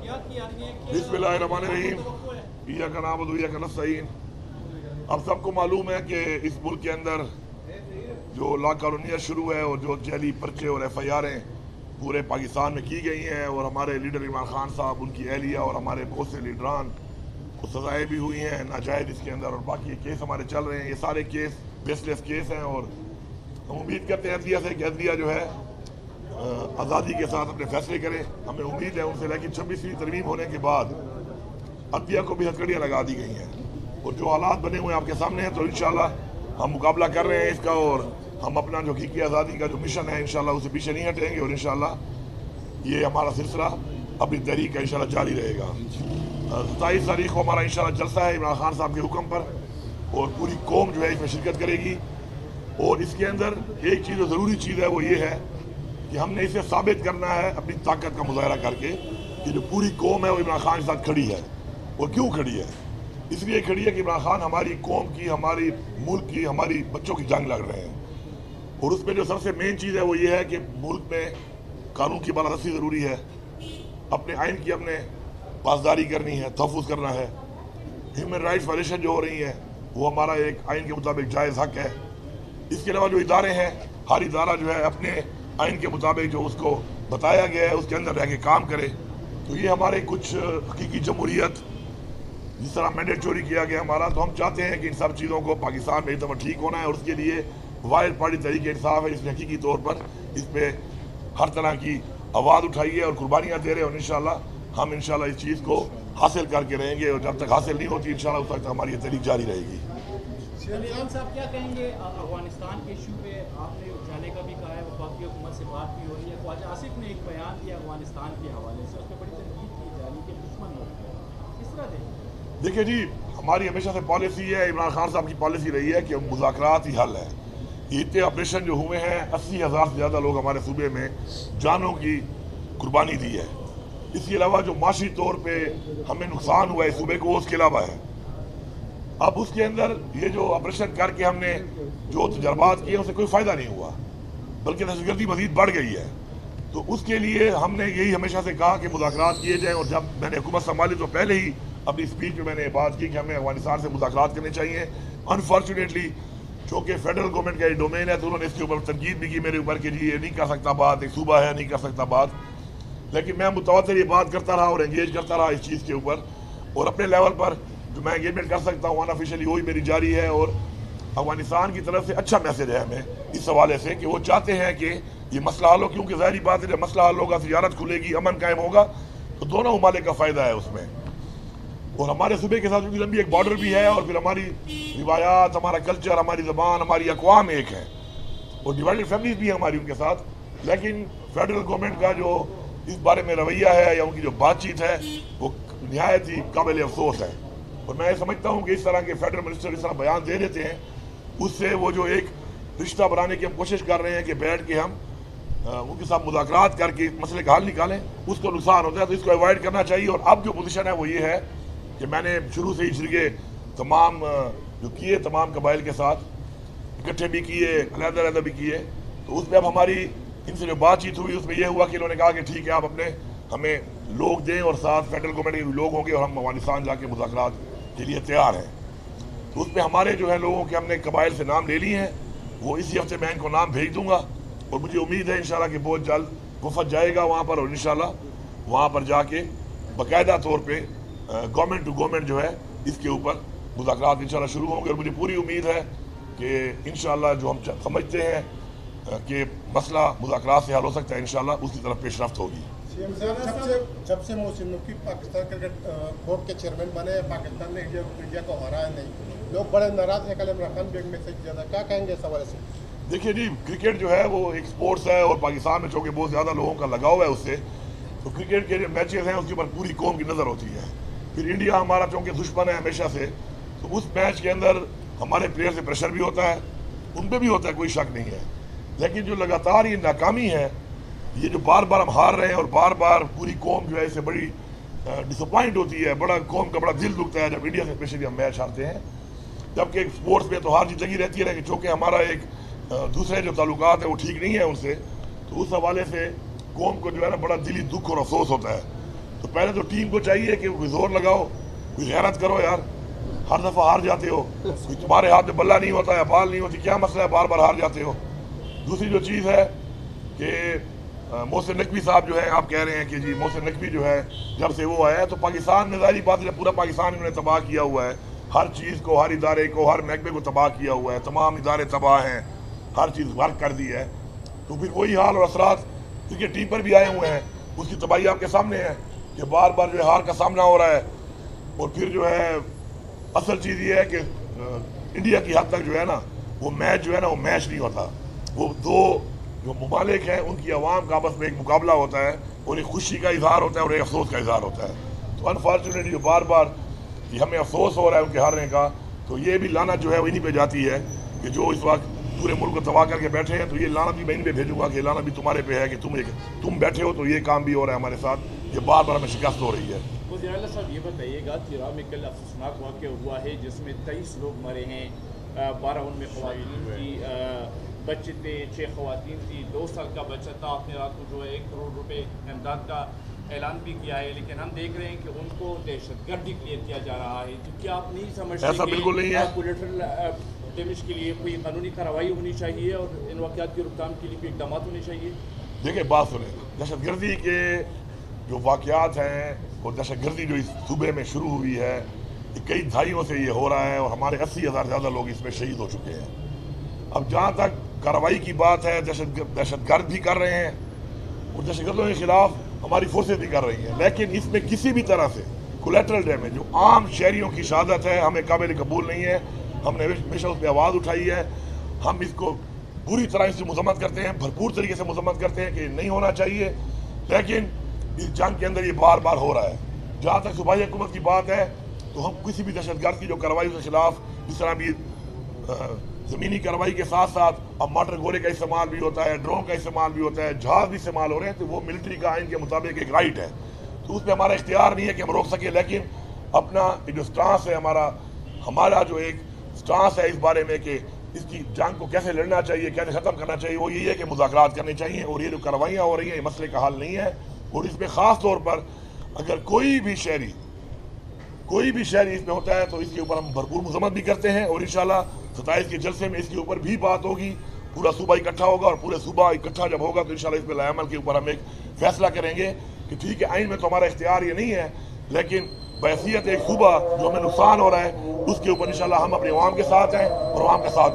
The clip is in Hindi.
बिस्मिल्लाहिर्रहमानिर्रहीम, इय्याका नअबुदु व इय्याका नस्तईन। अब सबको मालूम है कि इस मुल्क के अंदर जो लाकानूनियत शुरू है और जो जैली पर्चे और FIR पूरे पाकिस्तान में की गई हैं और हमारे लीडर इमरान खान साहब, उनकी एहलिया और हमारे बहुत से लीडरान को सजाएँ भी हुई हैं नाजायज़ इसके अंदर, और बाकी केस हमारे चल रहे हैं। ये सारे केस बेसलेस केस हैं और हम उम्मीद करते हैं अदलिया से कि अदलिया जो है आज़ादी के साथ अपने फैसले करें। हमें उम्मीद है उनसे, लेकिन 26वीं तरमीम होने के बाद अदलिया को भी हथकड़ियाँ लगा दी गई हैं और जो हालात बने हुए आपके सामने हैं, तो इंशाल्लाह हम मुकाबला कर रहे हैं इसका और हम अपना जो हकीकी आज़ादी का जो मिशन है इंशाल्लाह उसे पीछे नहीं हटेंगे और इंशाल्लाह ये हमारा सिलसिला अपनी तहरीक का इंशाल्लाह जारी रहेगा। 27 तारीख को हमारा इंशाल्लाह जलसा है इमरान खान साहब के हुक्म पर और पूरी कौम जो है इसमें शिरकत करेगी। और इसके अंदर एक चीज़ जो ज़रूरी चीज़ है वो ये है कि हमने इसे साबित करना है अपनी ताकत का मुजाहरा करके कि जो पूरी कौम है वो इमरान खान के साथ खड़ी है। और क्यों खड़ी है? इसलिए खड़ी है कि इमरान खान हमारी कौम की, हमारी मुल्क की, हमारी बच्चों की जंग लड़ रहे हैं और उसमें जो सबसे मेन चीज़ है वो ये है कि मुल्क में कानून की बालादस्ती ज़रूरी है, अपने आइन की अपने पासदारी करनी है, तहफ़्फ़ुज़ करना है। ह्यूमन राइट्स वायलेशन जो हो रही है वो हमारा एक आइन के मुताबिक जायज़ हक है। इसके अलावा जो इदारे हैं, हर इदारा जो है अपने आइन के मुताबिक जो उसको बताया गया है उसके अंदर रह के काम करे। तो ये हमारे कुछ हकीकी जमहूरियत, जिस तरह मैंडेट चोरी किया गया हमारा, तो हम चाहते हैं कि इन सब चीज़ों को पाकिस्तान में एक दफ़ा ठीक होना है और उसके लिए वाहिद पार्टी तहरीक इंसाफ है, इसमें हकीकी तौर पर इस पर हर तरह की आवाज़ उठाई है और कुर्बानियाँ दे रहे हैं और इंशाल्लाह हम इंशाल्लाह इस चीज़ को हासिल करके रहेंगे और जब तक हासिल नहीं होती इंशाल्लाह उस तक हमारी तहरीक जारी रहेगी। इमरान साहब क्या कहेंगे अफगानिस्तान के इशू पे? आपने जाने का भी कहा है, वफाकी हुकूमत से बात भी हो रही है। ख्वाजा आसिफ ने एक बयान दिया अफगानिस्तान के हवाले से, उस पर बड़ी तनकीद की जा रही है कि दुश्मन लोग किस तरह देखें? देखिए जी, हमारी हमेशा से पॉलिसी है, इमरान खान साहब की पॉलिसी रही है कि मुज़ाकरात ही हल है। ये इतने ऑपरेशन जो हुए हैं, 80,000 से ज़्यादा लोग हमारे सूबे में जानों की कुर्बानी दी है। इसके अलावा जो माशी तौर पर हमें नुकसान हुआ है सूबे को, उसके अलावा है। अब उसके अंदर ये जो ऑपरेशन करके हमने जो तजर्बात किए उससे कोई फ़ायदा नहीं हुआ, बल्कि दहशतगर्दी मज़ीद बढ़ गई है। तो उसके लिए हमने यही हमेशा से कहा कि मुज़ाकरात किए जाएँ और जब मैंने हुकूमत संभाली तो पहले ही अपनी स्पीच में मैंने बात की कि हमें अफगानिस्तान से मुज़ाकरात करने चाहिए। अनफॉर्चुनेटली चूँकि फेडरल गवर्नमेंट का ये डोमेन है तो उन्होंने इसके ऊपर तनकीद भी की मेरे ऊपर कि जी ये नहीं कर सकता बात, एक सूबा है नहीं कर सकता बात। लेकिन मैं मुतवातिर ये बात करता रहा और एंगेज करता रहा इस चीज़ के ऊपर और अपने लेवल पर जो मैं एंगेजमेंट कर सकता हूँ अनऑफिशियली वही मेरी जारी है। और अफगानिस्तान की तरफ से अच्छा मैसेज है हमें इस हवाले से कि वो चाहते हैं कि ये मसला हल हो, क्योंकि ज़ाहिर बात है जब मसला हल होगा, तिजारत खुलेगी, अमन कायम होगा तो दोनों ममालिक का फ़ायदा है उसमें। और हमारे सूबे के साथ क्योंकि लंबी एक बॉर्डर भी है और फिर हमारी रिवायात, हमारा कल्चर, हमारी ज़बान, हमारी अक़वाम एक है और डिवाइडेड फैमिलीज भी है हमारी उनके साथ। लेकिन फेडरल गवर्नमेंट का जो इस बारे में रवैया है या उनकी जो बातचीत है वो नहायत ही काबिल अफसोस है। और मैं समझता हूँ कि इस तरह के फेडरल मिनिस्टर इस तरह बयान दे देते हैं, उससे वो जो एक रिश्ता बनाने की हम कोशिश कर रहे हैं कि बैठ के हम उनके साथ मुज़ाकरात करके मसले का हल निकालें, उसको नुकसान होता है तो इसको अवॉइड करना चाहिए। और अब जो पोजीशन है वो ये है कि मैंने शुरू से ही शरीके तमाम जो किए, तमाम कबाइल के साथ इकट्ठे भी किए, अलग-अलग भी किए, तो उसमें अब हमारी इनसे जो बातचीत हुई उसमें यह हुआ कि इन्होंने कहा कि ठीक है आप अपने हमें लोग दें और साथ फेडरल गवर्नमेंट के भी लोग होंगे और हम अफगानिस्तान जाके मुज़ाकरात के लिए तैयार हैं। तो उसमें हमारे जो है लोगों के हमने कबाइल से नाम ले लिए हैं, वो इसी हफ्ते मैं इनको नाम भेज दूंगा और मुझे उम्मीद है इंशाल्लाह कि बहुत जल्द वफद जाएगा वहाँ पर और इंशाल्लाह वहाँ पर जाके बाकायदा तौर पे गवर्नमेंट टू गवर्नमेंट जो है इसके ऊपर मुज़ाकरात इंशाल्लाह शुरू होंगे। और मुझे पूरी उम्मीद है कि इंशाल्लाह जो हम समझते हैं कि मसला मुज़ाकरात से हल हो सकता है, इंशाल्लाह उसकी तरफ पेशरफ्त होगी। जब से मोहसिन नकवी पाकिस्तान क्रिकेट बोर्ड के चेयरमैन बने, पाकिस्तान ने इंडिया को हराया नहीं, लोग बड़े नाराज हैं। कल इमरान खान भी एक मैसेज दिया था, क्या कहेंगे इस हवाले से? देखिए जी, क्रिकेट जो है वो एक स्पोर्ट्स है और पाकिस्तान में चूँकि बहुत ज़्यादा लोगों का लगाव है उससे, तो क्रिकेट के जो मैचेस हैं उसके ऊपर पूरी कौम की नज़र होती है। फिर इंडिया हमारा चूँकि दुश्मन है हमेशा से, तो उस मैच के अंदर हमारे प्लेयर से प्रेशर भी होता है, उन पर भी होता है, कोई शक नहीं है। लेकिन जो लगातार ये नाकामी है, ये जो बार बार हम हार रहे हैं और बार बार पूरी कौम जो है इससे बड़ी डिसअपॉइंट होती है, बड़ा कौम का बड़ा दिल दुखता है जब इंडिया से स्पेशली हम मैच हारते हैं। जबकि स्पोर्ट्स में तो हार जीत लगी रहती है, लेकिन चूँकि हमारा एक दूसरे जो ताल्लुकात है वो ठीक नहीं है उनसे, तो उस हवाले से कौम को जो है ना बड़ा दिली दुख और अफसोस होता है। तो तो पहले तो टीम को चाहिए कि कोई जोर लगाओ, कोई गैरत करो यार। हर दफ़ा हार जाते हो, कोई तुम्हारे हाथ में बल्ला नहीं होता या बाल नहीं होती, क्या मसला है बार बार हार जाते हो। दूसरी जो चीज़ है कि मोहसिन नकवी साहब जो है, आप कह रहे हैं कि जी मोहसिन नकवी जो है जब से वो आया है तो पाकिस्तान में ज़ाहिर बात है पूरा पाकिस्तान इन्होंने तबाह किया हुआ है, हर चीज़ को, हर इदारे को, हर महकमे को तबाह किया हुआ है, तमाम इदारे तबाह हैं, हर चीज़ वर्क कर दी है। तो फिर वही हाल और असरात क्रिकेट टीम पर भी आए हुए हैं, उसकी तबाही आपके सामने है कि बार बार जो है हार का सामना हो रहा है। और फिर जो है असल चीज़ ये है कि इंडिया की हद तक जो है ना वो मैच जो है ना वो मैच नहीं होता, वो दो जो ममालिक हैं उनकी आवाम का आपस में एक मुकाबला होता है और एक खुशी का इजहार होता है और एक अफसोस का इजहार होता है। तो अनफॉर्चुनेटली जो बार बार कि हमें अफसोस हो रहा है उनके हारने का, तो ये भी लानत जो है वो इन्हीं पे जाती है कि जो इस वक्त पूरे मुल्क को तबाह करके बैठे हैं। तो ये लानत भी मैं इन पे भेजूंगा कि लानत भी तुम्हारे पे है कि तुम बैठे हो तो ये काम भी हो रहा है हमारे साथ, ये बार बार हमें शिकस्त हो रही है। वज़ीर आला साहब ये बताइएगा, तिरा में कल अफसोसनाक वाक़या हुआ है जिसमें 23 लोग मरे हैं, 12 उनमें ख़वातीन थी, बच्चे थे, 6 ख़वातीन थी, 2 साल का बच्चा था। आपने रात को जो है 1 करोड़ रुपए इमदाद का ऐलान भी किया है, लेकिन हम देख रहे हैं कि उनको दहशतगर्द डिक्लेयर किया जा रहा है। तो क्या आप नहीं समझते ऐसा बिल्कुल नहीं है। कोलेटरल डैमेज के लिए कोई कानूनी कार्रवाई होनी चाहिए और इन वाक़यात की रोकथाम के लिए कोई इक़दाम होने चाहिए? देखिए बात सुने, दहशतगर्दी के जो वाक़यात हैं और दहशतगर्दी जो इस सूबे में शुरू हुई है कई दहाइयों से ये हो रहा है और हमारे 80,000 से ज़्यादा लोग इसमें शहीद हो चुके हैं। अब जहाँ तक कार्रवाई की बात है, दहशतगर्द भी कर रहे हैं और दहशतगर्दों के खिलाफ हमारी फोर्सेज भी कर रही हैं, लेकिन इसमें किसी भी तरह से कोलेटरल डैमेज जो आम शहरियों की शहादत है हमें काबिल कबूल नहीं है। हमने हमेशा उस पर आवाज़ उठाई है, हम इसको बुरी तरह से मजम्मत करते हैं, भरपूर तरीके से मजम्मत करते हैं कि नहीं होना चाहिए, लेकिन इस जंग के अंदर ये बार बार हो रहा है। जहाँ तक सूबाई हुकूमत की बात है तो हम किसी भी दहशतगर्द की जो कार्रवाई उसके खिलाफ जिस तरह भी ज़मीनी कार्रवाई के साथ साथ अब मोटर गोले का इस्तेमाल भी होता है, ड्रोन का इस्तेमाल भी होता है, जहाज़ भी इस्तेमाल हो रहे हैं, तो वो मिलिट्री का आइन के मुताबिक एक राइट है, तो उसमें हमारा इख्तियार नहीं है कि हम रोक सकें। लेकिन अपना जो स्टांस है हमारा जो एक स्टांस है इस बारे में कि इसकी जंग को कैसे लड़ना चाहिए, कैसे ख़त्म करना चाहिए, वो यही है कि मुज़ाकरात करने चाहिए। और ये जो कार्रवाइयाँ हो रही हैं ये मसले का हल नहीं है। और इसमें ख़ास तौर पर अगर कोई भी शहरी इसमें होता है तो इसके ऊपर हम भरपूर मजम्मत भी करते हैं और इंशाल्लाह 27 के जलसे में इसके ऊपर भी बात होगी, पूरा सूबा इकट्ठा होगा और पूरे सूबा इकट्ठा जब होगा तो इंशाल्लाह इस पर लाएअमल के ऊपर हम एक फैसला करेंगे कि ठीक है आइन में तो हमारा इख्तियार ये नहीं है, लेकिन बहैसियत एक सूबा जो हमें नुकसान हो रहा है उसके ऊपर इंशाल्लाह हम अपने अवाम के साथ हैं और अवाम के साथ